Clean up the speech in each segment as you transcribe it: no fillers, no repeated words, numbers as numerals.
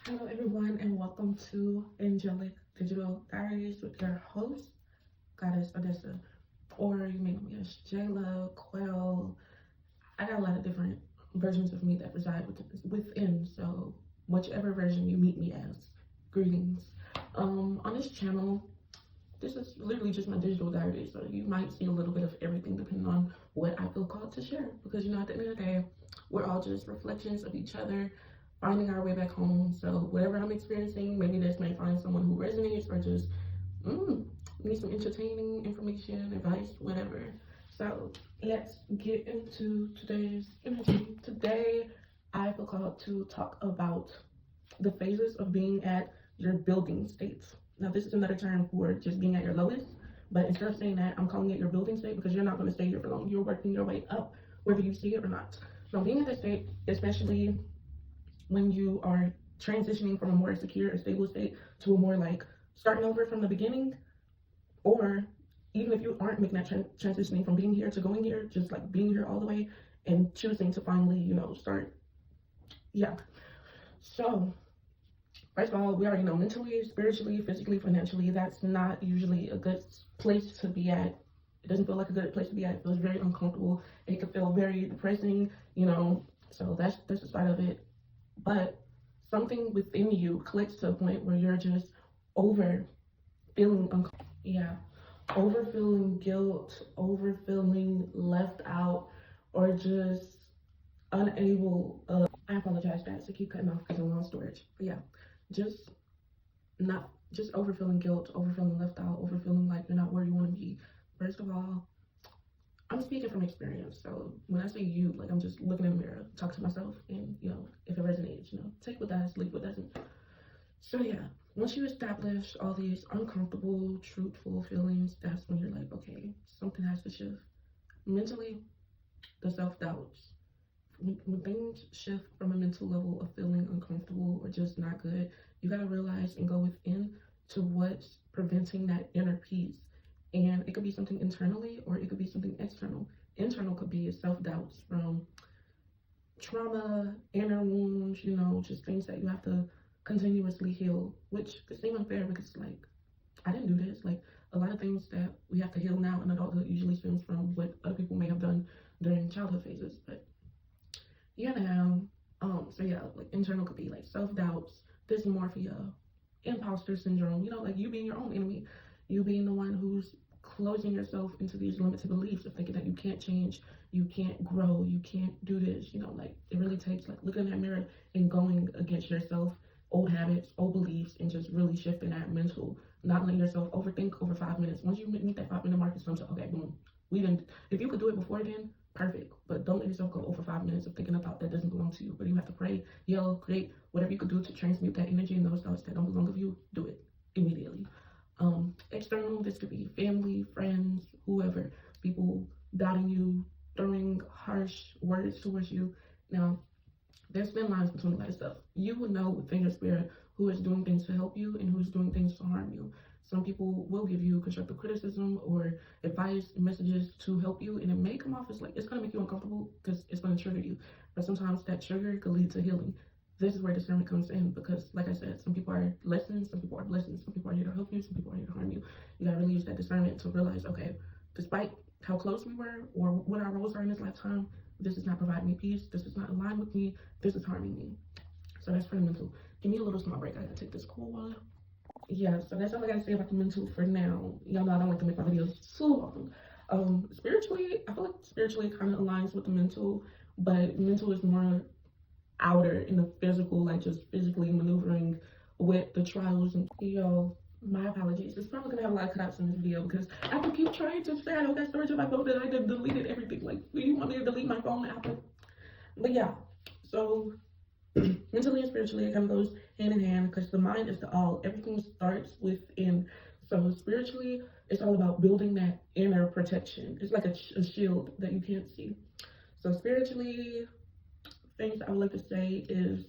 Hello, everyone, and welcome to Angelic Digital Diaries with your host, Goddess Odessa, or you may know me as Jayla, Quell. I got a lot of different versions of me that reside within, so whichever version you meet me as, greetings. On this channel, this is literally just my digital diary, so you might see a little bit of everything depending on what I feel called to share. Because at the end of the day, we're all just reflections of each other, finding our way back home. So whatever I'm experiencing, maybe this may find someone who resonates or just need some entertaining information, advice, whatever. So let's get into today's energy. Today, I feel called to talk about the phases of being at your building state. Now, this is another term for just being at your lowest, but instead of saying that, I'm calling it your building state because you're not going to stay here for long. You're working your way up, whether you see it or not. So, being at this state, especially when you are transitioning from a more secure or stable state to a more like starting over from the beginning, or even if you aren't making that transitioning from being here to going here, just like being here all the way and choosing to finally, start. Yeah. So, first of all, we already know mentally, spiritually, physically, financially, that's not usually a good place to be at. It doesn't feel like a good place to be at. It feels very uncomfortable. It can feel very depressing. So that's the start of it. But something within you clicks to a point where you're just over feeling uncomfortable. Yeah. Over feeling guilt, over feeling left out, or just unable. I apologize, guys, to keep cutting off because I'm on storage. But yeah, just not just over feeling guilt, over feeling left out, over feeling like you're not where you want to be. First of all, I'm speaking from experience. So when I say you, like I'm just looking in the mirror, talk to myself, and if it resonates, take what does, leave what doesn't. So yeah, once you establish all these uncomfortable, truthful feelings, that's when you're like, okay, something has to shift. Mentally, the self-doubts. When things shift from a mental level of feeling uncomfortable or just not good, you gotta realize and go within to what's preventing that inner peace. And it could be something internally or it could be something external. Internal could be self-doubts from trauma, inner wounds, just things that you have to continuously heal, which could seem unfair because like I didn't do this. Like a lot of things that we have to heal now in adulthood usually stems from what other people may have done during childhood phases. But yeah, now, so yeah, like internal could be like self-doubts, dysmorphia, imposter syndrome, like you being your own enemy, you being the one who's closing yourself into these limited beliefs of thinking that you can't change, you can't grow, you can't do this, like it really takes like looking in that mirror and going against yourself, old habits, old beliefs, and just really shifting that mental, not letting yourself overthink over 5 minutes. Once you meet that 5 minute mark, it's time to, okay, boom, we didn't, if you could do it before then, perfect. But don't let yourself go over 5 minutes of thinking a thought that doesn't belong to you. But you have to pray, yell, create, whatever you could do to transmute that energy and those thoughts that don't belong to you, do it immediately. External, this could be family, friends, whoever, people doubting you, throwing harsh words towards you. Now, there's thin lines between a lot of stuff. You will know within your spirit who is doing things to help you and who's doing things to harm you. Some people will give you constructive criticism or advice, messages to help you, and it may come off as like it's gonna make you uncomfortable because it's gonna trigger you. But sometimes that trigger could lead to healing. This is where discernment comes in because, like I said, some people are lessons, some people are blessings, some people are here to help you, some people are here to harm you. You gotta really use that discernment to realize, okay, despite how close we were or what our roles are in this lifetime, this is not providing me peace. This is not aligned with me. This is harming me. So that's for the mental. Give me a little small break. I gotta take this cool water. Yeah, so that's all I gotta say about the mental for now. Y'all know I don't like to make my videos so long. Spiritually, I feel like spiritually kind of aligns with the mental, but mental is more outer in the physical, like just physically maneuvering with the trials and my apologies. It's probably gonna have a lot of cutouts in this video because I have to keep trying to say I don't got storage on my phone and I just deleted everything. Like, do you want me to delete my phone after? But yeah, so mentally and spiritually it kind of goes hand in hand because the mind is the all. Everything starts within. So spiritually, it's all about building that inner protection. It's like a shield that you can't see. So spiritually, things I would like to say is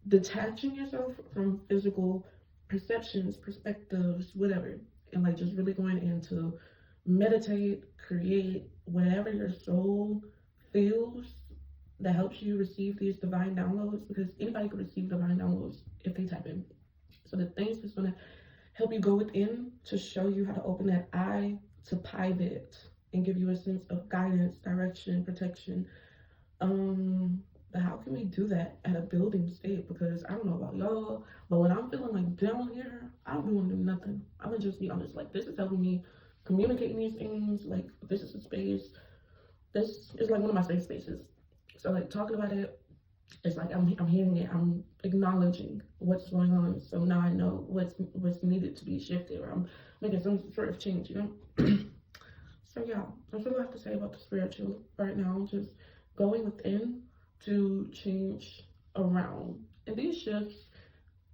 detaching yourself from physical perceptions, perspectives, whatever, and like just really going into meditate, create whatever your soul feels that helps you receive these divine downloads because anybody can receive divine downloads if make things happen. So the things that's gonna help you go within to show you how to open that eye to pivot and give you a sense of guidance, direction, protection. But how can we do that at a building state? Because I don't know about y'all, but when I'm feeling like down here, I don't want to do nothing. I'm gonna just be honest. Like, this is helping me communicate these things. Like, this is a space. This is like one of my safe spaces. So like talking about it, it's like I'm hearing it. I'm acknowledging what's going on. So now I know what's needed to be shifted, or I'm making some sort of change. You know. So yeah, that's what I have to say about the spiritual right now. Just going within to change around. And these shifts,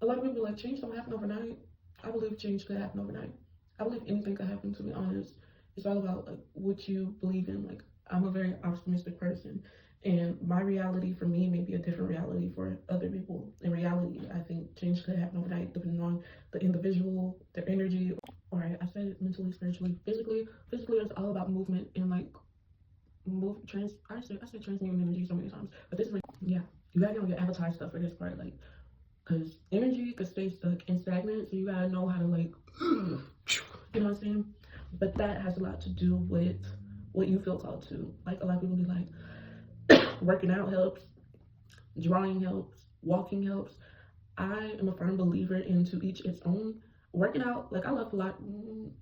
a lot of people are like, change don't happen overnight. I believe change could happen overnight. I believe anything could happen, to be honest. It's all about like what you believe in. Like, I'm a very optimistic person, and my reality for me may be a different reality for other people. In reality, I think change could happen overnight depending on the individual, their energy. All right, I said it mentally, spiritually, physically. Physically, it's all about movement and like I said transmuting energy so many times, but this is like, yeah, you gotta get on your avatar stuff for this part, like, because energy could stay stuck and stagnant, so you gotta know how to like you know what I'm saying. But that has a lot to do with what you feel called to. Like, a lot of people be like, working out helps, drawing helps, walking helps. I am a firm believer in to each its own. Working out, like, I love Pilates.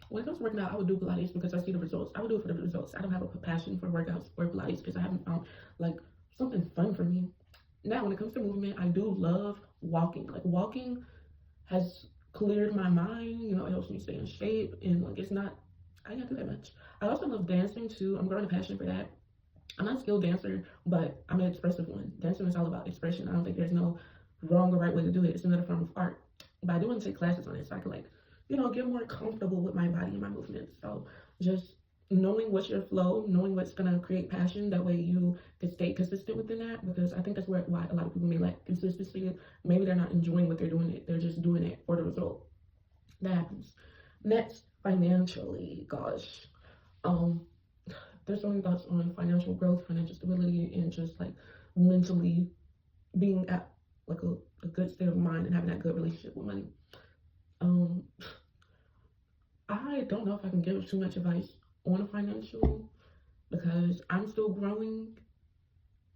When it comes to working out, I would do Pilates because I see the results. I would do it for the results. I don't have a passion for workouts or Pilates because I haven't found like something fun for me. Now, when it comes to movement, I do love walking. Like, walking has cleared my mind. You know, it helps me stay in shape, and like, it's not, I can't do that much. I also love dancing too. I'm growing a passion for that. I'm not a skilled dancer, but I'm an expressive one. Dancing is all about expression. I don't think there's no wrong or right way to do it. It's another form of art. But I do want to take classes on it so I can, like, you know, get more comfortable with my body and my movements. So just knowing what's your flow, knowing what's gonna create passion, that way you can stay consistent within that. Because I think that's why a lot of people may lack consistency. Maybe they're not enjoying what they're doing. They're just doing it for the result. That happens. Next, financially, gosh. There's so many thoughts on financial growth, financial stability, and just like mentally being at like a good state of mind and having that good relationship with money. I don't know if I can give too much advice on financial because I'm still growing,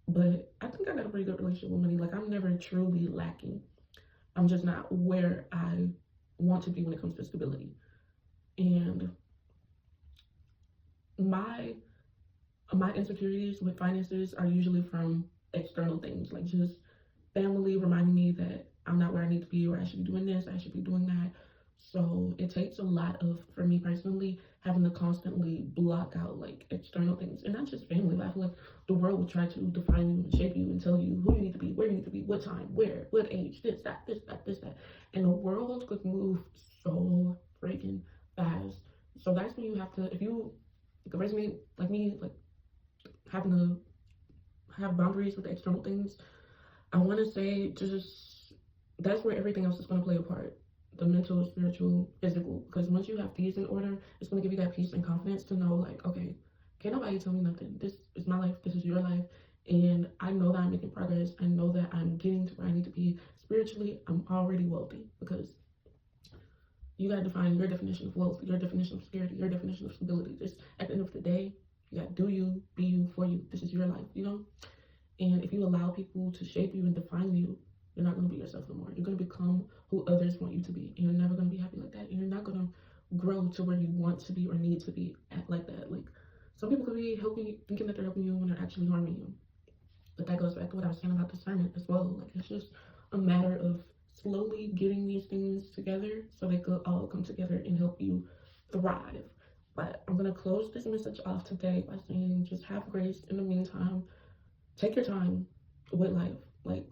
but I think I got a pretty good relationship with money. Like, I'm never truly lacking. I'm just not where I want to be when it comes to stability. And my insecurities with finances are usually from external things, like just family reminding me that I'm not where I need to be, or I should be doing this, I should be doing that. So it takes a lot of, for me personally, having to constantly block out like external things, and not just family, but I feel like the world will try to define you and shape you and tell you who you need to be, where you need to be, what time, where, what age, this, that, and the world could move so freaking fast. So that's when you have to, if you could resonate like me, like having to have boundaries with the external things, I want to say just that's where everything else is going to play a part. The mental, spiritual, physical. Because once you have these in order, it's going to give you that peace and confidence to know, like, okay, can't nobody tell me nothing. This is my life. This is your life. And I know that I'm making progress. I know that I'm getting to where I need to be. Spiritually, I'm already wealthy, because you got to define your definition of wealth, your definition of security, your definition of stability. Just at the end of the day, you got to do you, be you, for you. This is your life, you know? And if you allow people to shape you and define you, you're not going to be yourself no more. You're going to become who others want you to be. And you're never going to be happy like that. And you're not going to grow to where you want to be or need to be at like that. Like, some people could be helping you, thinking that they're helping you when they're actually harming you. But that goes back to what I was saying about discernment as well. Like, it's just a matter of slowly getting these things together so they could all come together and help you thrive. But I'm going to close this message off today by saying, just have grace in the meantime. Take your time with life. Like,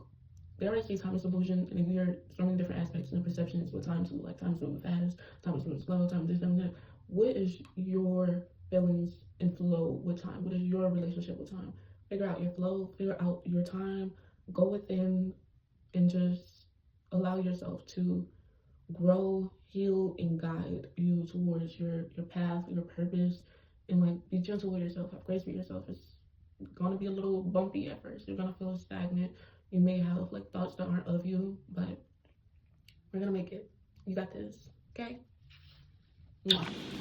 they always say time is illusion, and if you're so many different aspects and perceptions with time, to like, time's moving fast, time is moving slow, time this, time that. What is your feelings and flow with time? What is your relationship with time? Figure out your flow, figure out your time, go within, and just allow yourself to grow, heal, and guide you towards your path, your purpose, and like, be gentle with yourself, have grace with yourself. It's gonna be a little bumpy at first. You're gonna feel stagnant. You may have like thoughts that aren't of you, but We're gonna make it. You got this. Okay? Mwah.